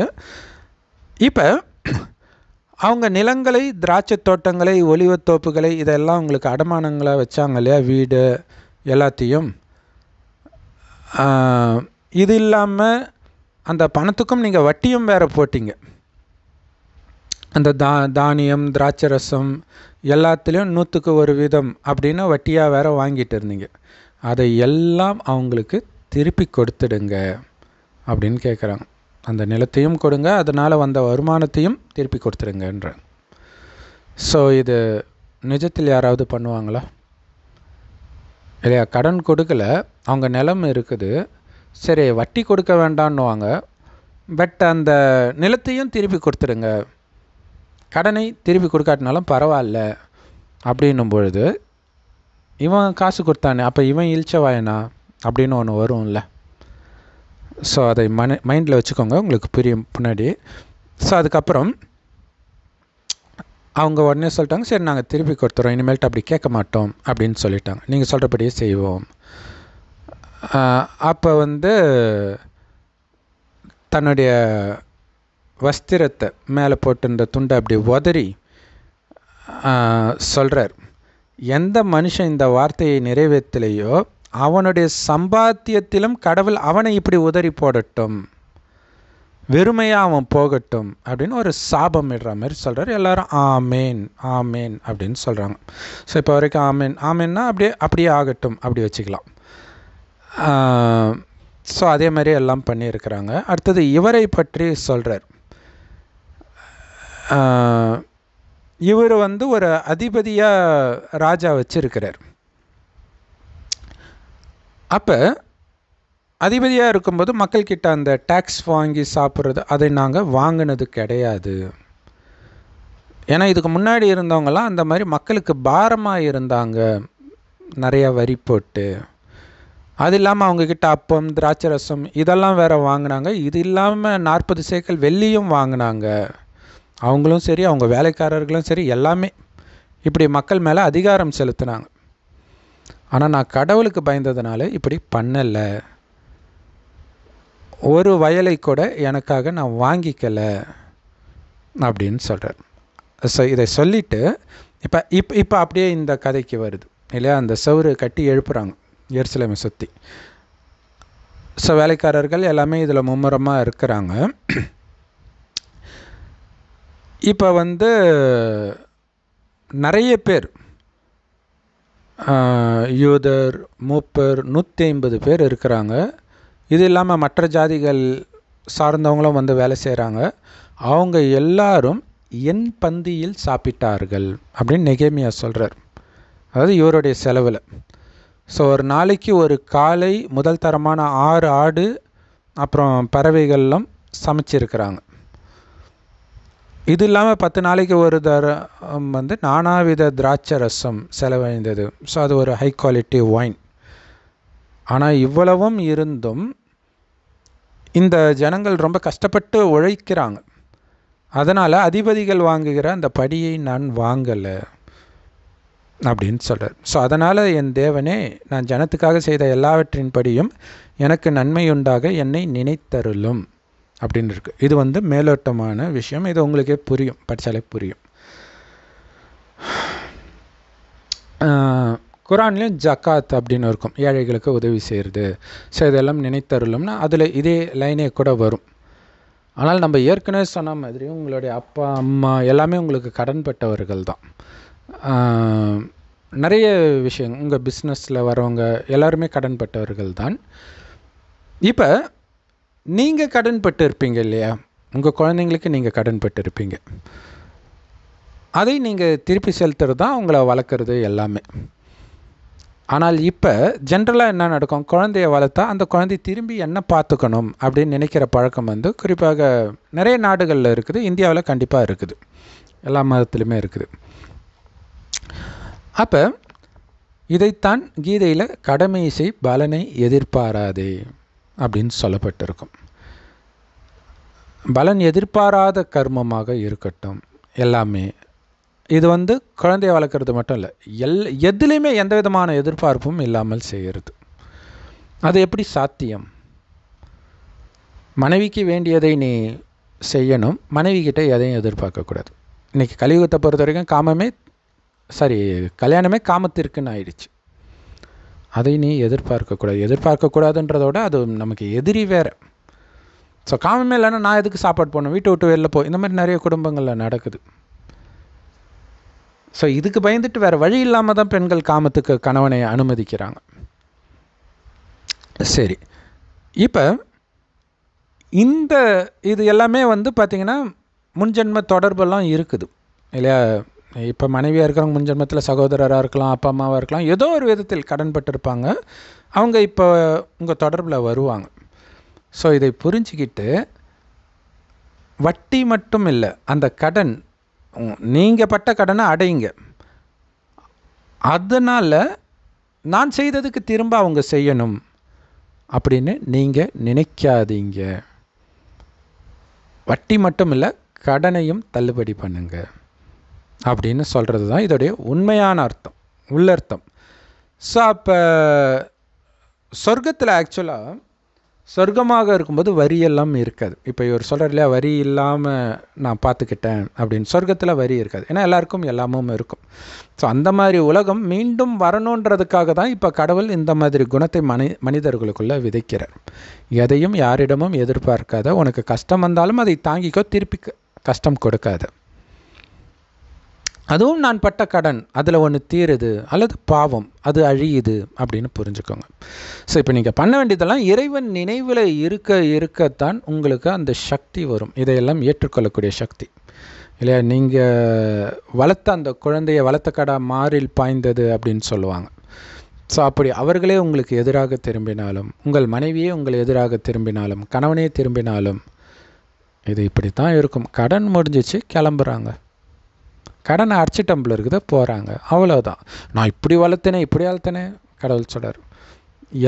இப்போ அவங்க நிலங்களை, திராட்சை தோட்டங்களை, ஒலிவத்தோப்புகளை இதெல்லாம் உங்களுக்கு அடமானங்களாக வச்சாங்க இல்லையா, வீடு எல்லாத்தையும். இது இல்லாமல் அந்த பணத்துக்கும் நீங்கள் வட்டியும் வேறு போட்டிங்க. அந்த தானியம், திராட்சை ரசம் எல்லாத்துலேயும் 100% அப்படின்னு வட்டியாக வேறு வாங்கிட்டு இருந்தீங்க. அதை எல்லாம் அவங்களுக்கு திருப்பி கொடுத்துடுங்க அப்படின்னு கேட்குறாங்க. அந்த நிலத்தையும் கொடுங்க, அதனால் வந்த வருமானத்தையும் திருப்பி கொடுத்துடுங்கன்ற. ஸோ இது நிஜத்தில் யாராவது பண்ணுவாங்களா? இல்லையா? கடன் கொடுக்கலை, அவங்க நிலம் இருக்குது, சரி வட்டி கொடுக்க வேண்டான்னுவாங்க. பட் அந்த நிலத்தையும் திருப்பி கொடுத்துடுங்க, கடனை திருப்பி கொடுக்காட்டினாலும் பரவாயில்ல அப்படின்னும் பொழுது இவன் காசு கொடுத்தானே, அப்போ இவன் இழிச்சவாயனா அப்படின்னு ஒன்று வரும்ல. ஸோ அதை மைண்டில் வச்சுக்கோங்க, உங்களுக்கு புரியும் பின்னாடி. ஸோ அதுக்கப்புறம் அவங்க உடனே சொல்லிட்டாங்க, சரி நாங்கள் திருப்பி கொடுத்துறோம், இனிமேல்ட்டு அப்படி கேட்க மாட்டோம் அப்படின்னு சொல்லிட்டாங்க, நீங்கள் சொல்கிறபடியே செய்வோம். அப்போ தன்னுடைய வஸ்திரத்தை மேலே போட்டு துண்டை அப்படி உதறி சொல்கிறார், எந்த மனுஷன் இந்த வார்த்தையை நிறைவேற்றலையோ அவனுடைய சம்பாத்தியத்திலும் கடவுள் அவனை இப்படி உதறி போடட்டும், வெறுமையாக அவன் போகட்டும் அப்படின்னு ஒரு சாபம் இடுற மாதிரி சொல்கிறார். எல்லாரும் ஆமேன் ஆமேன் அப்படின்னு சொல்கிறாங்க. ஸோ இப்போ வரைக்கும் ஆமேன் ஆமேன்னா அப்படியே ஆகட்டும் அப்படி வச்சுக்கலாம். ஸோ அதே மாதிரி எல்லாம் பண்ணியிருக்கிறாங்க. அடுத்தது இவரை பற்றி சொல்கிறார். இவர் ஒரு அதிபதியாக ராஜா வச்சிருக்கிறார். அப்போ அதிபதியாக இருக்கும்போது மக்கள்கிட்ட அந்த டேக்ஸ் வாங்கி சாப்பிட்றது அதை நாங்கள் வாங்கினது கிடையாது. ஏன்னா இதுக்கு முன்னாடி இருந்தவங்களாம் அந்த மாதிரி மக்களுக்கு பாரமாக இருந்தாங்க, நிறையா வரி போட்டு. அது இல்லாமல் அவங்கக்கிட்ட அப்பம், திராட்சை ரசம் இதெல்லாம் வேறு வாங்கினாங்க. இது இல்லாமல் 40 சேக்கல் வெள்ளியும் வாங்கினாங்க. அவங்களும் சரி, அவங்க வேலைக்காரர்களும் சரி, எல்லாமே இப்படி மக்கள் மேலே அதிகாரம் செலுத்தினாங்க. ஆனால் நான் கடவுளுக்கு பயந்ததுனால இப்படி பண்ணலை, ஒரு வயலை கூட எனக்காக நான் வாங்கிக்கலை அப்படின்னு சொல்கிறார். ஸோ இதை சொல்லிவிட்டு இப்போ அப்படியே இந்த கதைக்கு வருது இல்லையா, அந்த சவுறு கட்டி எழுப்புகிறாங்க எருசலேமை சுற்றி. ஸோ வேலைக்காரர்கள் எல்லாமே இதில் மும்முரமாக இருக்கிறாங்க. இப்போ நிறைய பேர் யூதர், மூப்பர் 150 பேர் இருக்கிறாங்க. இது இல்லாமல் மற்ற ஜாதிகள் சார்ந்தவங்களும் வேலை செய்கிறாங்க. அவங்க எல்லாரும் என் பந்தியில் சாப்பிட்டார்கள் அப்படின்னு நெகேமியா சொல்கிறார். அதாவது இவருடைய செலவில். ஸோ ஒரு நாளைக்கு ஒரு காலை முதல் தரமான 6 ஆடு அப்புறம் பறவைகள்லாம் சமைச்சிருக்கிறாங்க. இது இல்லாமல் 10 நாளைக்கு ஒரு தரம் நானாவித திராட்சை ரசம் செலவழிந்தது. ஸோ அது ஒரு ஹை குவாலிட்டி ஒயின். ஆனால் இவ்வளவும் இருந்தும் இந்த ஜனங்கள் ரொம்ப கஷ்டப்பட்டு உழைக்கிறாங்க. அதனால் அதிபதிகள் வாங்குகிற அந்த படியை நான் வாங்கலை அப்படின்னு சொல்கிறார். ஸோ அதனால் என் தேவனே, நான் ஜனத்துக்காக செய்த எல்லாவற்றின் படியும் எனக்கு நன்மையுண்டாக என்னை நினைத்தருளும் அப்படின்னு இருக்குது. இது மேலோட்டமான விஷயம். இது உங்களுக்கே புரியும், படித்தாலே புரியும். குரான்லேயும் ஜக்காத் அப்படின்னு இருக்கும், ஏழைகளுக்கு உதவி செய்கிறது. ஸோ இதெல்லாம் நினைத்தருளும்னா அதில் இதே லைனே கூட வரும். ஆனால் நம்ம ஏற்கனவே சொன்ன மாதிரி உங்களுடைய அப்பா அம்மா எல்லாமே உங்களுக்கு கடன்பட்டவர்கள் தான். நிறைய விஷயம் உங்கள் பிஸ்னஸில் வரவங்க எல்லாருமே கடன்பட்டவர்கள் தான். இப்போ நீங்கள் கடன்பட்டு இருப்பீங்க இல்லையா, உங்கள் குழந்தைங்களுக்கு நீங்கள் கடன்பட்டு இருப்பீங்க. அதை நீங்கள் திருப்பி செலுத்துறது தான் உங்களை வளர்க்குறது எல்லாமே. ஆனால் இப்போ ஜென்ரலாக என்ன நடக்கும், குழந்தைய வளர்த்தா அந்த குழந்தை திரும்பி என்ன பார்த்துக்கணும் அப்படின்னு நினைக்கிற பழக்கம் வந்து குறிப்பாக நிறைய நாடுகளில் இருக்குது, இந்தியாவில் கண்டிப்பாக இருக்குது, எல்லா மதத்துலையுமே இருக்குது. அப்போ இதைத்தான் கீதையில் கடமை செய் பலனை எதிர்பாராதே அப்படின்னு சொல்லப்பட்டிருக்கும். பலன் எதிர்பாராத கர்மமாக இருக்கட்டும் எல்லாமே. இது வந்து குழந்தைய வளர்க்குறது மட்டும் இல்லை, எதுலேயுமே எந்த விதமான எதிர்பார்ப்பும் இல்லாமல் செய்கிறது. அது எப்படி சாத்தியம்? மனைவிக்கு வேண்டியதை நீ செய்யணும், மனைவிக்கிட்ட எதையும் எதிர்பார்க்கக்கூடாது. இன்றைக்கி கலியுகத்தை பொறுத்த வரைக்கும் கல்யாணமே காமத்திற்குன்னு ஆயிடுச்சு. அதை நீ எதிர்பார்க்கக்கூடாது. எதிர்பார்க்கக்கூடாதுன்றதோட அது நமக்கு எதிரி வேறு. ஸோ காமமே இல்லைன்னா நான் எதுக்கு சாப்பாடு போடணும், வீட்டை விட்டு வெளில போ, இந்த மாதிரி நிறைய குடும்பங்களில் நடக்குது. ஸோ இதுக்கு பயந்துட்டு வேறு வழி இல்லாமல் தான் பெண்கள் காமத்துக்கு கணவனை அனுமதிக்கிறாங்க. சரி, இப்போ இது எல்லாமே வந்து பார்த்திங்கன்னா முன்ஜென்ம தொடர்பெல்லாம் இருக்குது இல்லையா? இப்போ மனைவியாக இருக்கிறவங்க முன்ஜென்மத்தில் சகோதரராக இருக்கலாம், அப்பா அம்மாவாக இருக்கலாம், ஏதோ ஒரு விதத்தில் கடன்பட்டிருப்பாங்க. அவங்க இப்போ உங்கள் தொடர்பில் வருவாங்க. ஸோ இதை புரிஞ்சுக்கிட்டு வட்டி மட்டும் இல்லை, அந்த கடன் நீங்கள் பட்ட கடனை அடையுங்க. அதனால் நான் செய்ததுக்கு திரும்ப அவங்க செய்யணும் அப்படின்னு நீங்கள் நினைக்காதீங்க. வட்டி மட்டும் இல்லை, கடனையும் தள்ளுபடி பண்ணுங்க அப்படின்னு சொல்கிறது தான் இதோடைய உண்மையான அர்த்தம், உள்ளர்த்தம். ஸோ அப்போ சொர்க்கத்தில் ஆக்சுவலாக சொர்க்கமாக இருக்கும்போது வரியெல்லாம் இருக்காது. இப்போ இவர் சொல்கிறார் இல்லையா, வரி இல்லாமல் நான் பார்த்துக்கிட்டேன் அப்படின்னு. சொர்க்கத்தில் வரி இருக்காது, ஏன்னா எல்லாருக்கும் எல்லாமும் இருக்கும். ஸோ அந்த மாதிரி உலகம் மீண்டும் வரணுன்றதுக்காக தான் இப்போ கடவுள் இந்த மாதிரி குணத்தை மனிதர்களுக்குள்ளே விதைக்கிறார். எதையும் யாரிடமும் எதிர்பார்க்காத, உனக்கு கஷ்டம் வந்தாலும் அதை தாங்கிக்கோ, திருப்பி கஷ்டம் கொடுக்காத. அதுவும் நான் பட்ட கடன், அதில் ஒன்று தீருது அல்லது பாவம் அது அழியுது அப்படின்னு புரிஞ்சுக்கோங்க. ஸோ இப்போ நீங்கள் பண்ண வேண்டியதெல்லாம் இறைவன் நினைவில் இருக்கத்தான் உங்களுக்கு அந்த சக்தி வரும், இதையெல்லாம் ஏற்றுக்கொள்ளக்கூடிய சக்தி இல்லையா? நீங்கள் வளர்த்த அந்த குழந்தைய வளர்த்த கடா மாறில் பாய்ந்தது அப்படின்னு சொல்லுவாங்க. ஸோ அப்படி அவர்களே உங்களுக்கு எதிராக திரும்பினாலும், உங்கள் மனைவியே உங்கள் எதிராக திரும்பினாலும், கணவனே திரும்பினாலும் இது இப்படி தான் இருக்கும். கடன் முடிஞ்சிச்சு, கிளம்புறாங்க, கடனை அடிச்சிட்டம்பில் இருக்குது, போகிறாங்க, அவ்வளோதான். நான் இப்படி வளர்த்தனே கடவுள் சொல்கிறார்,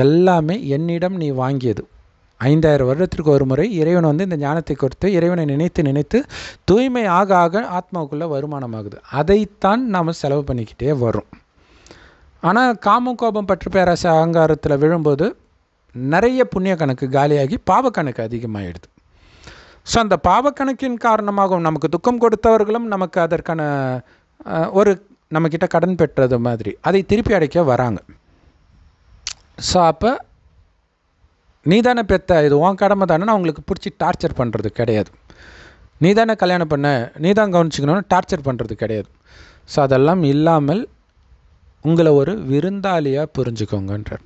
எல்லாமே என்னிடம் நீ வாங்கியது. 5000 வருடத்திற்கு ஒரு முறை இறைவன் வந்து இந்த ஞானத்தை கொடுத்து இறைவனை நினைத்து தூய்மை ஆக ஆக ஆத்மாவுக்குள்ளே வருமானமாகுது. அதைத்தான் நாம் செலவு பண்ணிக்கிட்டே வரும். ஆனால் காமம் கோபம் பற்று பேராசை அகங்காரத்தில் விழும்போது நிறைய புண்ணிய கணக்கு காலியாகி பாவ கணக்கு அதிகமாகிடுது. ஸோ அந்த பாவக்கணக்கின் காரணமாகவும் நமக்கு துக்கம் கொடுத்தவர்களும் நமக்கு அதற்கான நம்மக்கிட்ட கடன் பெற்றது மாதிரி அதை திருப்பி அடைக்க வராங்க. ஸோ அப்போ நீ தானே பெத்த, இது உன் கடமை தானே, அவங்களுக்கு பிடிச்சி டார்ச்சர் பண்ணுறது கிடையாது. நீ தானே கல்யாணம் பண்ண, நீ தான் கவனிச்சிக்கணும்னு டார்ச்சர் பண்ணுறது கிடையாது. ஸோ அதெல்லாம் இல்லாமல் உங்களை ஒரு விருந்தாளியாக புரிஞ்சுக்கோங்கன்றார்.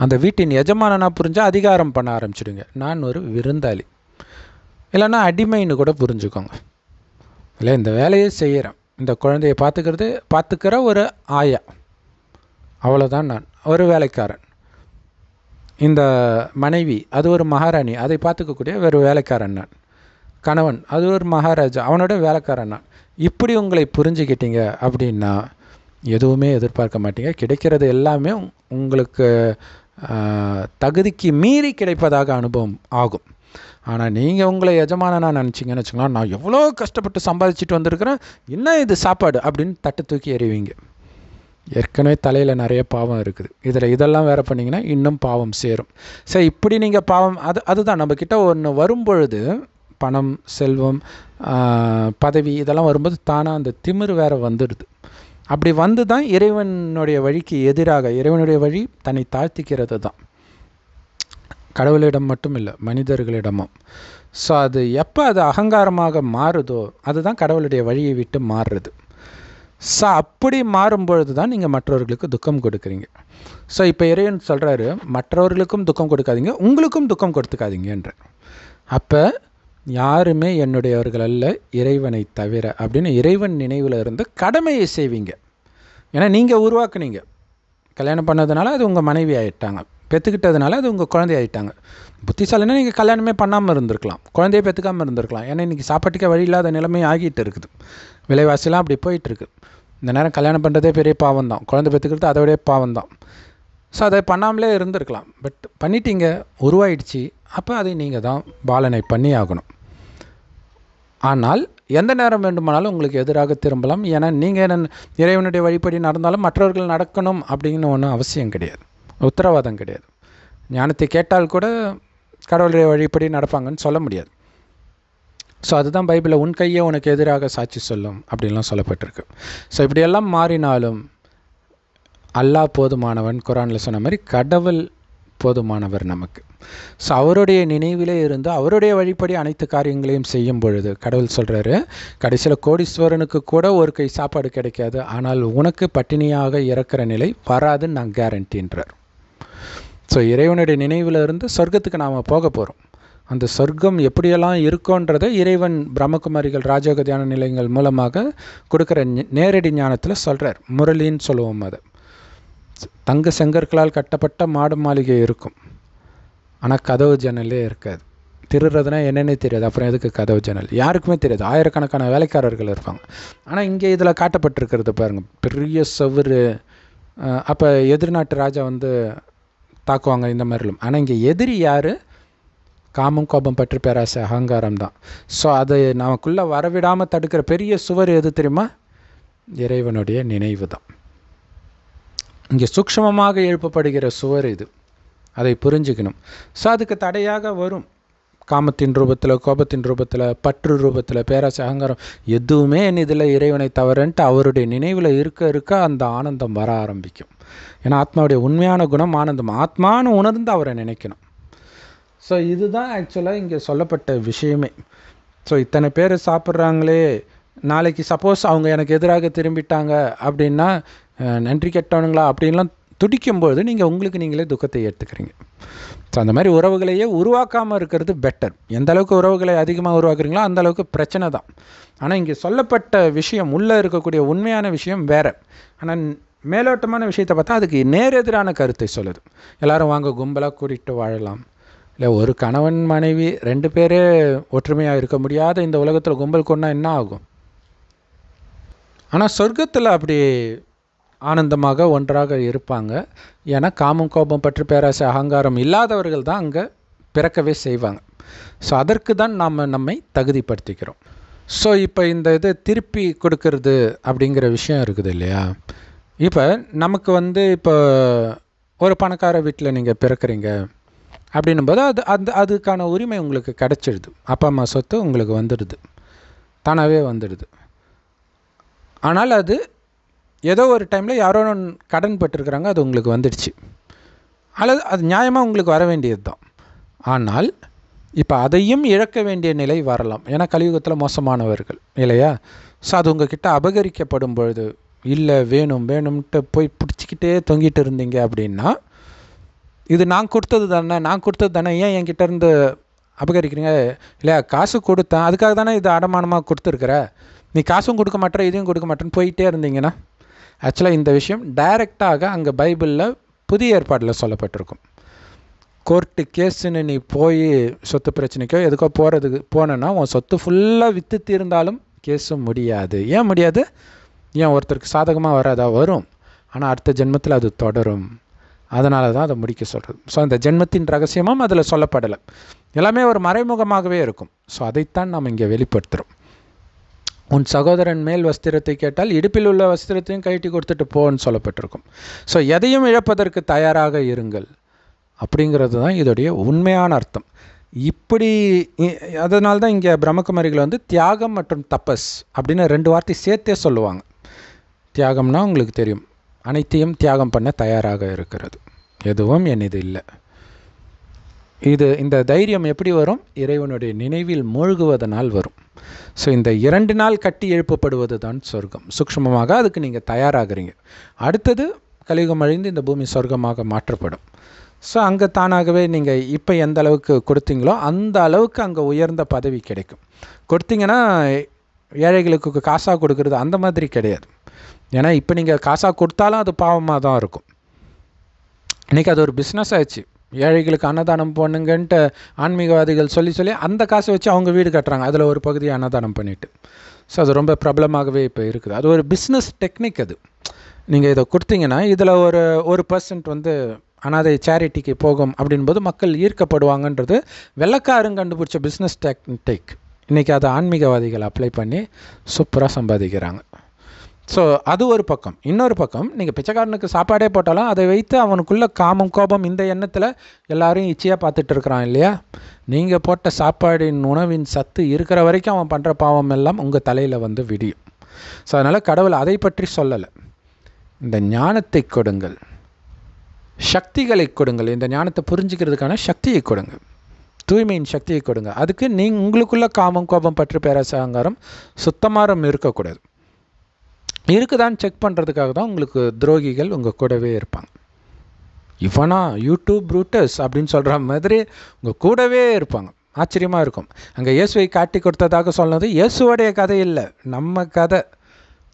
அந்த வீட்டின் எஜமானனாக புரிஞ்சால் அதிகாரம் பண்ண ஆரம்பிச்சிடுங்க. நான் ஒரு விருந்தாளி, இல்லைன்னா அடிமைன்னு கூட புரிஞ்சுக்கோங்க. இல்லை, இந்த வேலையை செய்கிறேன், இந்த குழந்தையை பார்த்துக்கிற ஒரு ஆயா, அவ்வளோதான். நான் ஒரு வேலைக்காரன். இந்த மனைவி அது ஒரு மகாராணி, அதை பார்த்துக்கக்கூடிய ஒரு வேலைக்காரன் நான். கணவன் அது ஒரு மகாராஜா, அவனோட வேலைக்காரன் நான். இப்படி உங்களை புரிஞ்சுக்கிட்டீங்க அப்படின்னா எதுவுமே எதிர்பார்க்க மாட்டீங்க. கிடைக்கிறது எல்லாமே உங்களுக்கு தகுதிக்கு மீறி கிடைப்பதாக அனுபவம் ஆகும். ஆனால் நீங்கள் உங்களை எஜமானனா நினச்சிங்கன்னு வச்சுக்கலாம், நான் எவ்வளோ கஷ்டப்பட்டு சம்பாதிச்சுட்டு வந்திருக்கிறேன், என்ன இது சாப்பாடு அப்படின்னு தட்டு தூக்கி எறிவீங்க. ஏற்கனவே தலையில் நிறைய பாவம் இருக்குது, இதெல்லாம் வேறு பண்ணிங்கன்னா இன்னும் பாவம் சேரும். சரி, இப்படி நீங்கள் பாவம் அதுதான் நம்மக்கிட்ட ஒன்று வரும்பொழுது, பணம் செல்வம் பதவி இதெல்லாம் வரும்போது தானாக அந்த திமிரு வேறு வந்துடுது. அப்படி வந்து தான் இறைவனுடைய வழிக்கு எதிராக, இறைவனுடைய வழி தன்னை தாழ்த்திக்கிறது தான், கடவுளிடம் மட்டும் இல்லை மனிதர்களிடமும். ஸோ அது எப்போ அது அகங்காரமாக மாறுதோ அதுதான் கடவுளுடைய வழியை விட்டு மாறுறது. ஸோ அப்படி மாறும்பொழுது தான் நீங்கள் மற்றவர்களுக்கு துக்கம் கொடுக்குறீங்க. ஸோ இப்போ இறைவன் சொல்கிறாரு, மற்றவர்களுக்கும் துக்கம் கொடுக்காதீங்க, உங்களுக்கும் துக்கம் கொடுத்துக்காதீங்கன்ற. அப்போ யாருமே என்னுடையவர்கள் அல்ல இறைவனை தவிர அப்படின்னு இறைவன் நினைவில் இருந்து கடமையை செய்வீங்க. ஏன்னா நீங்கள் உருவாக்குனீங்க, கல்யாணம் பண்ணதுனால அது உங்கள் மனைவி ஆகிட்டாங்க, பெற்றுக்கிட்டதுனால அது உங்கள் குழந்தை ஆகிட்டாங்க. புத்திசாலினா நீங்கள் கல்யாணமே பண்ணாமல் இருந்திருக்கலாம், குழந்தைய பெற்றுக்காமல் இருந்திருக்கலாம். ஏன்னா இன்றைக்கி சாப்பாட்டுக்கே வழி இல்லாத நிலைமை ஆகிட்டு இருக்குது, விலைவாசிலாம் அப்படி போயிட்டுருக்கு. இந்த நேரம் கல்யாணம் பண்ணுறதே பெரிய பாவம் தான், குழந்தை பெற்றுக்கிறது அதோடைய பாவம் தான். ஸோ அதை பண்ணாமலே இருந்திருக்கலாம். பட் பண்ணிட்டீங்க, உருவாயிடுச்சு, அப்போ அதை நீங்கள் தான் பாலனை பண்ணி ஆகணும். ஆனால் எந்த நேரம் வேண்டுமானாலும் உங்களுக்கு எதிராக திரும்பலாம். ஏன்னா நீங்கள் இறைவனுடைய வழிப்படி நடந்தாலும் மற்றவர்கள் நடக்கணும் அப்படின்னு ஒன்றும் அவசியம் கிடையாது, உத்தரவாதம் கிடையாது. ஞானத்தை கேட்டால் கூட கடவுளுடைய வழிப்படி நடப்பாங்கன்னு சொல்ல முடியாது. ஸோ அதுதான் பைபிளில் உன் கையை உனக்கு எதிராக சாட்சி சொல்லும் அப்படின்லாம் சொல்லப்பட்டிருக்கு. ஸோ இப்படியெல்லாம் மாறினாலும் அல்லாஹ் போதுமானவன், குரானில் சொன்ன மாதிரி கடவுள் போதுமானவர் நமக்கு. ஸோ அவருடைய நினைவிலே இருந்து அவருடைய வழிப்படி அனைத்து காரியங்களையும் செய்யும் பொழுது கடவுள் சொல்கிறாரு, கடைசியில் கோடீஸ்வரனுக்கு கூட ஒரு கை சாப்பாடு கிடைக்காது, ஆனால் உனக்கு பட்டினியாக இறக்கிற நிலை வராதுன்னு நான் கேரண்டின்றார். ஸோ இறைவனுடைய நினைவில் இருந்து சொர்க்கத்துக்கு நாம் போக போகிறோம். அந்த சொர்க்கம் எப்படியெல்லாம் இருக்கோன்றதை இறைவன் பிரம்மகுமாரிகள் ராஜயோக தியான நிலையங்கள் மூலமாக கொடுக்குற நேரடி ஞானத்தில் சொல்கிறார். முரளின்னு சொல்லுவோம். அதை தங்க செங்கற்களால் கட்டப்பட்ட மாடு மாளிகை இருக்கும், ஆனால் கதவு ஜன்னலே இருக்காது. திருடுறதுனா என்னென்னே தெரியாது, அப்புறம் எதுக்கு கதவு ஜன்னல் யாருக்குமே தெரியாது. ஆயிரக்கணக்கான வேலைக்காரர்கள் இருப்பாங்க. ஆனால் இங்கே இதில் காட்டப்பட்டிருக்கிறது பாருங்கள், பெரிய செவுரு. அப்போ எதிர்நாட்டு ராஜா வந்து தாக்குவாங்க இந்த மாதிரிலும். ஆனால் இங்கே எதிரி யார்? காமம், கோபம், பற்று, பேராசை, அகங்காரம் தான். ஸோ அதை நமக்குள்ளே வரவிடாமல் தடுக்கிற பெரிய சுவர் எது தெரியுமா? இறைவனுடைய நினைவு தான். இங்கே சூக்ஷ்மமாக எழுப்பப்படுகிற சுவர் இது, அதை புரிஞ்சுக்கணும். ஸோ அதுக்கு தடையாக வரும் காமத்தின் ரூபத்தில், கோபத்தின் ரூபத்தில், பற்று ரூபத்தில், பேராசை, அகங்காரம், எதுவுமே என் இதில் இறைவனை தவறுன்ட்டு அவருடைய நினைவில் இருக்க இருக்க அந்த ஆனந்தம் வர ஆரம்பிக்கும். ஏன்னா ஆத்மாவுடைய உண்மையான குணம் ஆனந்தம், ஆத்மானு உணர்ந்து அவரை நினைக்கணும். ஸோ இதுதான் ஆக்சுவலாக இங்கே சொல்லப்பட்ட விஷயமே. ஸோ இத்தனை பேர் சாப்பிட்றாங்களே, நாளைக்கு சப்போஸ் அவங்க எனக்கு எதிராக திரும்பிட்டாங்க அப்படின்னா நன்றி கெட்டவனுங்களா அப்படின்லாம் துடிக்கும்போது நீங்கள் உங்களுக்கு நீங்களே துக்கத்தை ஏற்றுக்கிறீங்க. ஸோ அந்த மாதிரி உறவுகளையே உருவாக்காமல் இருக்கிறது பெட்டர். எந்த அளவுக்கு உறவுகளை அதிகமாக உருவாக்குறீங்களோ அந்த அளவுக்கு பிரச்சனை தான். ஆனால் இங்கே சொல்லப்பட்ட விஷயம், உள்ளே இருக்கக்கூடிய உண்மையான விஷயம் வேறு. ஆனால் மேலோட்டமான விஷயத்தை பார்த்தா அதுக்கு நேரெதிரான கருத்தை சொல்லுது. எல்லோரும் வாங்க கும்பலாக கூட்டிகிட்டு வாழலாம், இல்லை ஒரு கணவன் மனைவி 2 பேரே ஒற்றுமையாக இருக்க முடியாத இந்த உலகத்தில் கும்பல் கொண்டா என்ன ஆகும்? ஆனால் சொர்க்கத்தில் அப்படி ஆனந்தமாக ஒன்றாக இருப்பாங்க. ஏன்னா காமம், கோபம், பற்று, பேராசை, அகங்காரம் இல்லாதவர்கள் தான் அங்கே பிறக்கவே செய்வாங்க. ஸோ அதற்கு தான் நாம் நம்மை தகுதிப்படுத்திக்கிறோம். ஸோ இப்போ இந்த இது திருப்பி கொடுக்கறது அப்படிங்கிற விஷயம் இருக்குது இல்லையா? இப்போ நமக்கு வந்து இப்போ ஒரு பணக்கார வீட்டில் நீங்கள் பிறக்கிறீங்க அப்படின்னும்போது அதுக்கான உரிமை உங்களுக்கு கிடச்சிடுது. அப்பா அம்மா சொத்து உங்களுக்கு வந்துடுது, தானாகவே வந்துடுது. ஆனால் அது ஏதோ ஒரு டைமில் யாரோ கடன் பட்டிருக்கிறாங்க, அது உங்களுக்கு வந்துடுச்சு, அல்லது அது நியாயமாக உங்களுக்கு வர வேண்டியது தான். ஆனால் இப்போ அதையும் இழக்க வேண்டிய நிலை வரலாம். ஏன்னா கலியுகத்தில் மோசமானவர்கள் இல்லையா? ஸோ அது உங்ககிட்ட அபகரிக்கப்படும் பொழுது, இல்லை வேணும் வேணும்ன்ட்டு போய் பிடிச்சிக்கிட்டே தொங்கிட்டு இருந்தீங்க அப்படின்னா, இது நான் கொடுத்தது தானே, ஏன் என்கிட்ட இருந்து அபகரிக்கிறீங்க? இல்லையா, காசு கொடுத்தேன், அதுக்காக தானே இது அடமானமாக கொடுத்துருக்குற, நீ காசும் கொடுக்க மாட்டேற இதையும் கொடுக்க மாட்டேன்னு போயிட்டே இருந்தீங்கன்னா, ஆக்சுவலாக இந்த விஷயம் டைரெக்டாக அங்கே பைபிளில் புதிய ஏற்பாடில் சொல்லப்பட்டிருக்கும். கோர்ட்டு கேஸுன்னு நீ போய் சொத்து பிரச்சனைக்கோ எதுக்கோ போனேன்னா உன் சொத்து ஃபுல்லாக விற்று தீர்ந்தாலும் கேஸும் முடியாது. ஏன் முடியாது? ஏன் ஒருத்தருக்கு சாதகமாக வராதா? வரும், ஆனால் அடுத்த ஜென்மத்தில் அது தொடரும். அதனால தான் அதை முடிக்க சொல்கிறது. ஸோ அந்த ஜென்மத்தின் ரகசியமும் அதில் சொல்லப்படலை, எல்லாமே ஒரு மறைமுகமாகவே இருக்கும். ஸோ அதைத்தான் நாம் இங்கே வெளிப்படுத்துகிறோம். உன் சகோதரன் மேல் வஸ்திரத்தை கேட்டால் இடுப்பில் உள்ள வஸ்திரத்தையும் கழட்டி கொடுத்துட்டு போன்னு சொல்லப்பட்டிருக்கும். ஸோ எதையும் இழப்பதற்கு தயாராக இருங்கள் அப்படிங்கிறது தான் இதோடைய உண்மையான அர்த்தம். இப்படி அதனால தான் இங்கே பிரம்மகுமாரிகள் வந்து தியாகம் மற்றும் தபஸ் அப்படின்னு 2 வார்த்தை சேர்த்தே சொல்லுவாங்க. தியாகம்னா உங்களுக்கு தெரியும், அனைத்தையும் தியாகம் பண்ண தயாராக இருக்கிறது, எதுவும் என்னது இல்லை. இந்த தைரியம் எப்படி வரும்? இறைவனுடைய நினைவில் மூழ்குவதனால் வரும். ஸோ இந்த 2 நாள் கட்டி எழுப்பப்படுவது தான் சொர்க்கம். சூக்ஷ்மமாக அதுக்கு நீங்கள் தயாராகிறீங்க. அடுத்தது கலியுகம் அழிந்து இந்த பூமி சொர்க்கமாக மாற்றப்படும். ஸோ அங்கே தானாகவே நீங்கள் இப்போ எந்த அளவுக்கு கொடுத்தீங்களோ அந்த அளவுக்கு அங்கே உயர்ந்த பதவி கிடைக்கும். கொடுத்தீங்கன்னா ஏழைகளுக்கு காசாக கொடுக்குறது அந்த மாதிரி கிடையாது. ஏன்னா இப்போ நீங்கள் காசாக கொடுத்தாலும் அது பாவமாக தான் இருக்கும். இன்றைக்கி அது ஒரு பிஸ்னஸ் ஆயிடுச்சு. ஏழைகளுக்கு அன்னதானம் பண்ணுங்கன்ட்டு ஆன்மீகவாதிகள் சொல்லி சொல்லி அந்த காசை வச்சு அவங்க வீடு கட்டுறாங்க, அதில் ஒரு பகுதியை அன்னதானம் பண்ணிவிட்டு. ஸோ அது ரொம்ப பிரபலமாகவே இப்போ இருக்குது. அது ஒரு பிஸ்னஸ் டெக்னிக். அது நீங்கள் இதை கொடுத்தீங்கன்னா இதில் ஒரு பர்சன்ட் வந்து அனாதை சேரிட்டிக்கு போகும் அப்படின்போது மக்கள் ஈர்க்கப்படுவாங்கன்றது வெள்ளைக்காரங்க கண்டுபிடிச்ச பிஸ்னஸ் டெக்னிக். இன்றைக்கி அதை ஆன்மீகவாதிகள் அப்ளை பண்ணி சூப்பராக சம்பாதிக்கிறாங்க. ஸோ அது ஒரு பக்கம். இன்னொரு பக்கம், நீங்கள் பிச்சைக்காரனுக்கு சாப்பாடே போட்டாலும் அதை வைத்து அவனுக்குள்ளே காமம் கோபம் இந்த எண்ணத்தில் எல்லாரையும் இச்சையாக பார்த்துட்டு இருக்கிறான் இல்லையா? நீங்கள் போட்ட சாப்பாடின் உணவின் சத்து இருக்கிற வரைக்கும் அவன் பண்ணுற பாவம் எல்லாம் உங்கள் தலையில் வந்து விடியும். ஸோ அதனால் கடவுள் அதை பற்றி சொல்லலை. இந்த ஞானத்தை கொடுங்கள், சக்திகளை கொடுங்கள், இந்த ஞானத்தை புரிஞ்சுக்கிறதுக்கான சக்தியை கொடுங்க, தூய்மையின் சக்தியை கொடுங்க. அதுக்கு நீங்கள் உங்களுக்குள்ளே காமம் கோபம் பற்றி பேராசை அகங்காரம் சுத்தமாக இருக்கக்கூடாது. இருக்குதான்னு செக் பண்ணுறதுக்காக தான் உங்களுக்கு துரோகிகள் உங்கள் கூடவே இருப்பாங்க. இவனா யூடியூப் ப்ரூட்டஸ் அப்படின்னு சொல்கிற மாதிரி உங்கள் கூடவே இருப்பாங்க. ஆச்சரியமாக இருக்கும். அங்கே இயேசுவை காட்டி கொடுத்ததாக சொன்னது இயேசுவோடைய கதை இல்லை, நம்ம கதை.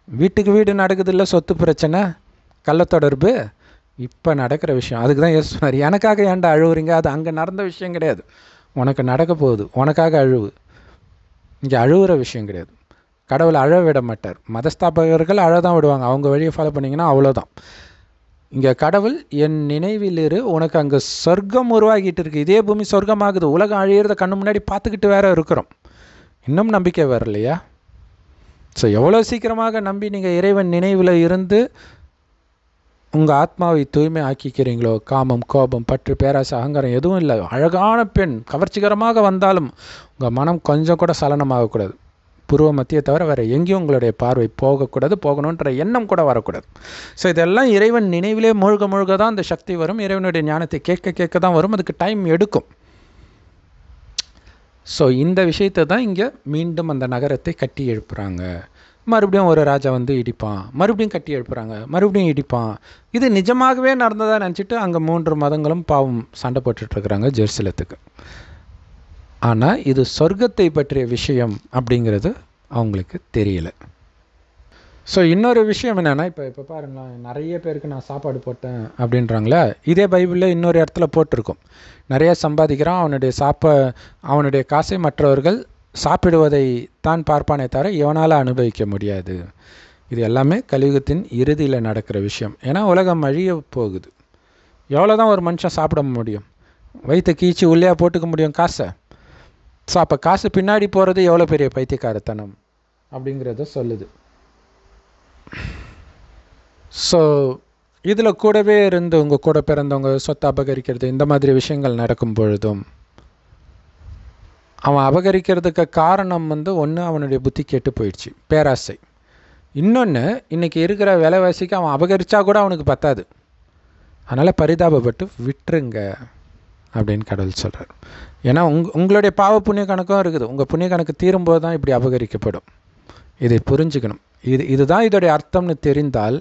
வீட்டுக்கு வீடு நடக்குதில்ல சொத்து பிரச்சனை, கள்ளத்தொடர்பு, இப்போ நடக்கிற விஷயம். அதுக்கு தான் இயேசு சொன்னார், எனக்காக ஏன்டா அழுவுறீங்க? அது அங்கே நடந்த விஷயம் கிடையாது, உனக்கு நடக்க போகுது, உனக்காக அழுவு. இங்கே அழுவுற விஷயம் கிடையாது. கடவுளை அழ விட மாட்டார். மதஸ்தாபகர்கள் அழதான் விடுவாங்க, அவங்க வழியை ஃபாலோ பண்ணிங்கன்னா அவ்வளோதான். இங்கே கடவுள் என் நினைவில் இரு, உனக்கு அங்கே சொர்க்கம் உருவாகிட்டு இருக்குது. இதே பூமி சொர்க்கமாகுது. உலகம் அழியிறத கண்ணு முன்னாடி பார்த்துக்கிட்டு வேற இருக்கிறோம். இன்னும் நம்பிக்கை வரலையா? ஸோ எவ்வளோ சீக்கிரமாக நம்பி நீங்கள் இறைவன் நினைவில் இருந்து உங்கள் ஆத்மாவை தூய்மை ஆக்கிக்கிறீங்களோ, காமம் கோபம் பற்று பேராசை அகங்காரம் எதுவும் இல்லை. அழகான பெண் கவர்ச்சிகரமாக வந்தாலும் உங்கள் மனம் கொஞ்சம் கூட சலனமாகக்கூடாது. புருவ மத்தியை தவிர வேறு எங்கேயும் உங்களுடைய பார்வை போகக்கூடாது, போகணுன்ற எண்ணம் கூட வரக்கூடாது. ஸோ இதெல்லாம் இறைவன் நினைவிலே மூழ்க தான் அந்த சக்தி வரும். இறைவனுடைய ஞானத்தை கேட்க தான் வரும். அதுக்கு டைம் எடுக்கும். ஸோ இந்த விஷயத்தை தான் இங்கே மீண்டும் அந்த நகரத்தை கட்டி எழுப்புறாங்க. மறுபடியும் ஒரு ராஜா வந்து இடிப்பான், மறுபடியும் கட்டி எழுப்புறாங்க, மறுபடியும் இடிப்பான். இது நிஜமாகவே நடந்ததாக நினச்சிட்டு அங்கே 3 மதங்களும் பாவம் சண்டை போட்டுட்ருக்குறாங்க ஜெருசலத்துக்கு. ஆனால் இது சொர்க்கத்தை பற்றிய விஷயம் அப்படிங்கிறது அவங்களுக்கு தெரியல. ஸோ இன்னொரு விஷயம் என்னென்னா, இப்போ பாருங்களேன், நிறைய பேருக்கு நான் சாப்பாடு போட்டேன் அப்படின்றாங்களே. இதே பைபிளில் இன்னொரு இடத்துல போட்டிருக்கும், நிறைய சம்பாதிக்கிறான், அவனுடைய காசை மற்றவர்கள் சாப்பிடுவதை தான் பார்ப்பானே தவிர இவனால் அனுபவிக்க முடியாது. இது எல்லாமே கலியுகத்தின் இறுதியில் நடக்கிற விஷயம். ஏன்னா உலகம் அழிய போகுது. எவ்வளோ தான் ஒரு மனுஷன் சாப்பிட முடியும்? வயிற்று கீச்சு உள்ளே போட்டுக்க முடியும் காசை? ஸோ அப்போ காசு பின்னாடி போகிறது எவ்வளோ பெரிய பைத்தியக்காரத்தனம் அப்படிங்கிறத சொல்லுது. ஸோ இதில் கூடவே இருந்து உங்கள் கூட பிறந்தவங்க சொத்தை அபகரிக்கிறது, இந்த மாதிரி விஷயங்கள் நடக்கும் பொழுதும் அவன் அபகரிக்கிறதுக்கு காரணம் வந்து ஒன்று அவனுடைய புத்தி கெட்டு போயிடுச்சு, பேராசை. இன்னொன்று, இன்றைக்கி இருக்கிற விலைவாசிக்கு அவன் அபகரித்தா கூட அவனுக்கு பத்தாது. அதனால் பரிதாபப்பட்டு விட்டுருங்க அப்படின்னு கடவுள் சொல்கிறார். ஏன்னா உங்களுடைய பாவ புண்ணிய கணக்கும் இருக்குது. உங்கள் புண்ணிய கணக்கு தீரும்போது தான் இப்படி அபகரிக்கப்படும். இதை புரிஞ்சுக்கணும். இதுதான் இதோடைய அர்த்தம்னு தெரிந்தால்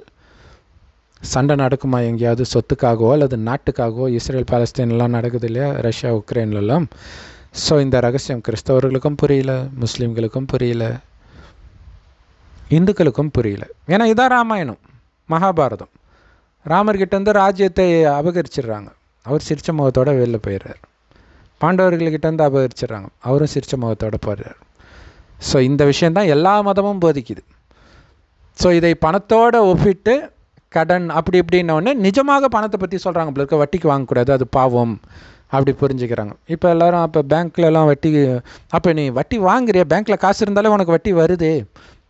சண்டை நடக்குமா எங்கேயாவது சொத்துக்காகவோ அல்லது நாட்டுக்காகவோ? இஸ்ரேல் பாலஸ்தீன்லாம் நடக்குது இல்லையா, ரஷ்யா உக்ரைன்லாம். ஸோ இந்த ரகசியம் கிறிஸ்தவர்களுக்கும் புரியல, முஸ்லீம்களுக்கும் புரியல, இந்துக்களுக்கும் புரியல. ஏன்னா இதான் ராமாயணம் மகாபாரதம். ராமர்கிட்டேருந்து ராஜ்யத்தை அபகரிச்சிடுறாங்க, அவர் சிரிச்ச முகத்தோடு வெளில போயிடுறார். பாண்டவர்கள்கிட்டேருந்து அபகரிச்சிடுறாங்க, அவரும் சிரிச்ச முகத்தோடு போயிடுறார். ஸோ இந்த விஷயந்தான் எல்லா மதமும் போதிக்குது. ஸோ இதை பணத்தோடு ஒப்பிட்டு கடன் அப்படி இப்படின்னொடனே நிஜமாக பணத்தை பற்றி சொல்கிறாங்க. அப்படி இருக்க வட்டிக்கு வாங்கக்கூடாது, அது பாவம் அப்படி புரிஞ்சுக்கிறாங்க. இப்போ எல்லோரும் அப்போ பேங்க்லலாம் வட்டி, அப்போ நீ வட்டி வாங்குறிய, பேங்க்கில் காசு இருந்தாலே உனக்கு வட்டி வருது,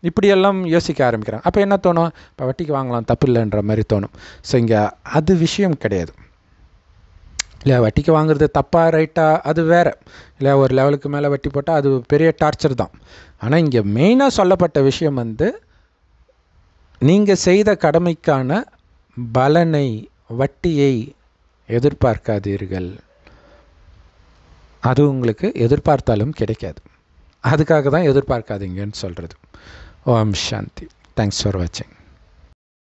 இப்படியெல்லாம் யோசிக்க ஆரம்பிக்கிறாங்க. அப்போ என்ன தோணும்? இப்போ வட்டிக்கு வாங்கலாம், தப்பு இல்லைன்ற மாதிரி தோணும். ஸோ இங்கே அது விஷயம் கிடையாது இல்லையா. வட்டிக்கு வாங்குறது தப்பாக ரைட்டா அது வேறு இல்லையா. ஒரு லெவலுக்கு மேலே வட்டி போட்டால் அது பெரிய டார்ச்சர் தான். ஆனால் இங்கே மெயினாக சொல்லப்பட்ட விஷயம் வந்து, நீங்கள் செய்த கடமைக்கான பலனை, வட்டியை எதிர்பார்க்காதீர்கள். அது உங்களுக்கு எதிர்பார்த்தாலும் கிடைக்காது. அதுக்காக தான் எதிர்பார்க்காதீங்கன்னு சொல்கிறது. ஓம் சாந்தி. தேங்க்ஸ் ஃபார் வாட்சிங்.